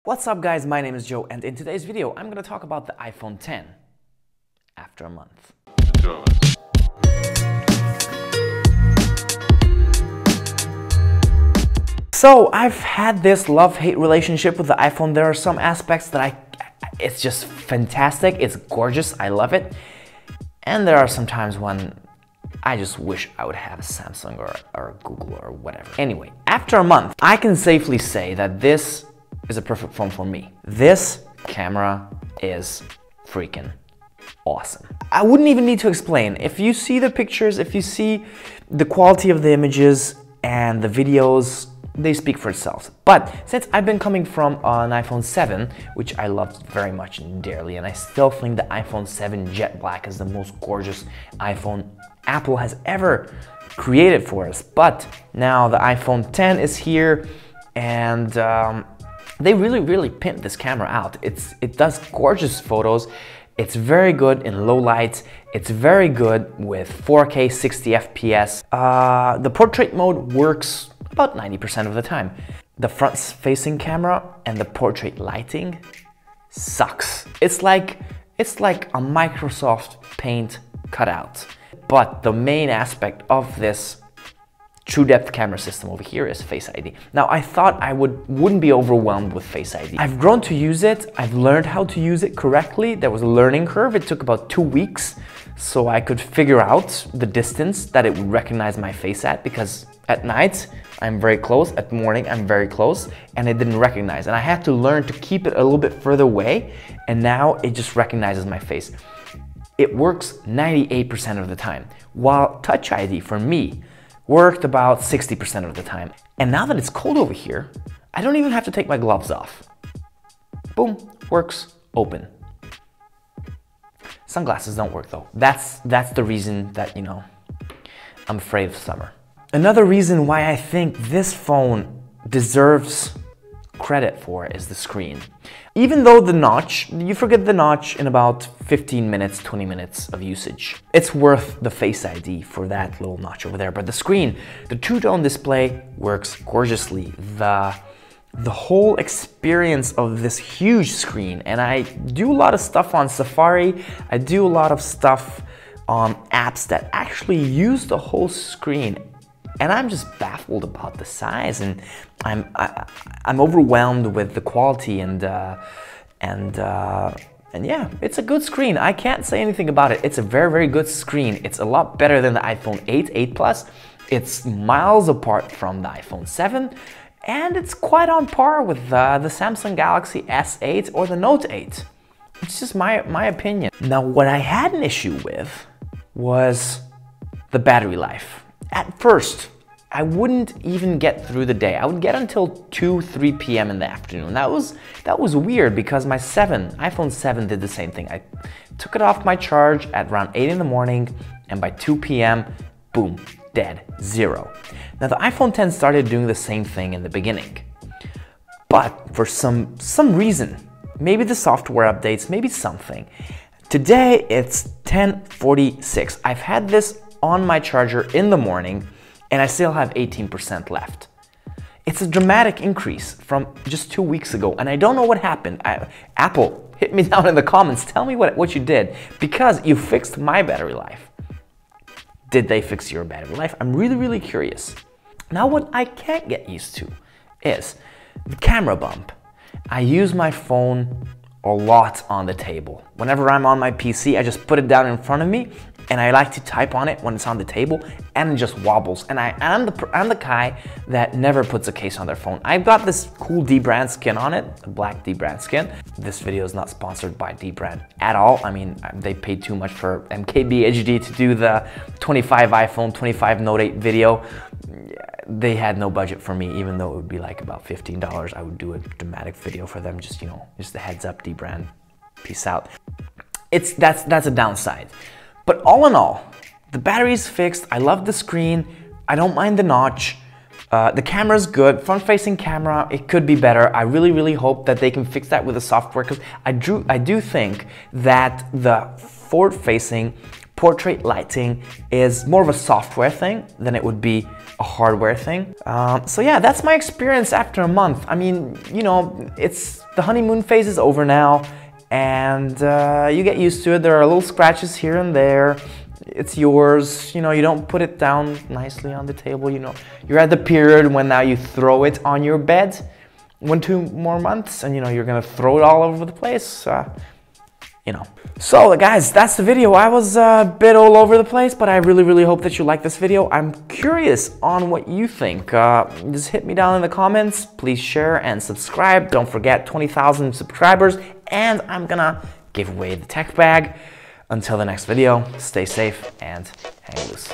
What's up guys, my name is Joe and in today's video I'm going to talk about the iPhone X after a month. So I've had this love-hate relationship with the iPhone. There are some aspects that it's just fantastic, it's gorgeous, I love it. And there are some times when I just wish I would have a Samsung or a Google or whatever. Anyway, after a month, I can safely say that this is a perfect phone for me. This camera is freaking awesome. I wouldn't even need to explain. If you see the pictures, if you see the quality of the images and the videos, they speak for itself. But since I've been coming from an iPhone 7, which I loved very much and dearly, and I still think the iPhone 7 Jet Black is the most gorgeous iPhone Apple has ever created for us. But now the iPhone X is here and they really pimped this camera out. It does gorgeous photos. It's very good in low light. It's very good with 4K 60 FPS. The portrait mode works about 90% of the time. The front-facing camera and the portrait lighting sucks. It's like a Microsoft Paint cutout. But the main aspect of this true depth camera system over here is Face ID. Now I thought I wouldn't be overwhelmed with Face ID. I've grown to use it. I've learned how to use it correctly. There was a learning curve. It took about 2 weeks so I could figure out the distance that it would recognize my face at, because at night I'm very close, at morning I'm very close, and it didn't recognize. And I had to learn to keep it a little bit further away, and now it just recognizes my face. It works 98% of the time, while Touch ID for me worked about 60% of the time. And now that it's cold over here, I don't even have to take my gloves off. Boom, works, open. Sunglasses don't work though. That's the reason that, you know, I'm afraid of summer. Another reason why I think this phone deserves credit for is the screen. Even though the notch, you forget the notch in about 15 minutes, 20 minutes of usage. It's worth the Face ID for that little notch over there. But the screen, the two-tone display works gorgeously. The whole experience of this huge screen, and I do a lot of stuff on Safari, I do a lot of stuff on apps that actually use the whole screen. And I'm just baffled about the size, and I'm overwhelmed with the quality and yeah, it's a good screen. I can't say anything about it. It's a very good screen. It's a lot better than the iPhone 8, 8 Plus. It's miles apart from the iPhone 7, and it's quite on par with the Samsung Galaxy S8 or the Note 8. It's just my opinion. Now, what I had an issue with was the battery life. At first, I wouldn't even get through the day. I would get until 2, 3 p.m. in the afternoon. That was weird because my iPhone 7 did the same thing. I took it off my charge at around 8 in the morning, and by 2 p.m., boom, dead, zero. Now the iPhone X started doing the same thing in the beginning, but for some reason, maybe the software updates, maybe something. Today it's 10:46. I've had this on my charger in the morning and I still have 18% left. It's a dramatic increase from just 2 weeks ago, and I don't know what happened. Apple, hit me down in the comments, tell me what you did, because you fixed my battery life. Did they fix your battery life? I'm really curious. Now what I can't get used to is the camera bump. I use my phone a lot on the table. Whenever I'm on my PC, I just put it down in front of me, and I like to type on it when it's on the table, and it just wobbles. And I'm the guy that never puts a case on their phone. I've got this cool D-brand skin on it, a black D-brand skin. This video is not sponsored by D-brand at all. I mean, they paid too much for MKBHD to do the 25 iPhone, 25 Note 8 video. They had no budget for me, even though it would be like about $15. I would do a dramatic video for them, just, you know, just a heads up, D-brand, peace out. That's a downside. But all in all, the battery's fixed. I love the screen. I don't mind the notch. The camera's good. Front-facing camera, it could be better. I really hope that they can fix that with the software, because I do think that the forward-facing portrait lighting is more of a software thing than it would be a hardware thing. So yeah, that's my experience after a month. I mean, you know, it's the honeymoon phase is over now, and you get used to it. There are little scratches here and there. It's yours, you know, you don't put it down nicely on the table, you know. You're at the period when now you throw it on your bed 1-2 more months, and you know, you're gonna throw it all over the place, you know. So guys, that's the video. I was a bit all over the place, but I really hope that you like this video. I'm curious on what you think. Just hit me down in the comments. Please share and subscribe. Don't forget 20,000 subscribers, and I'm gonna give away the tech bag. Until the next video, stay safe and hang loose.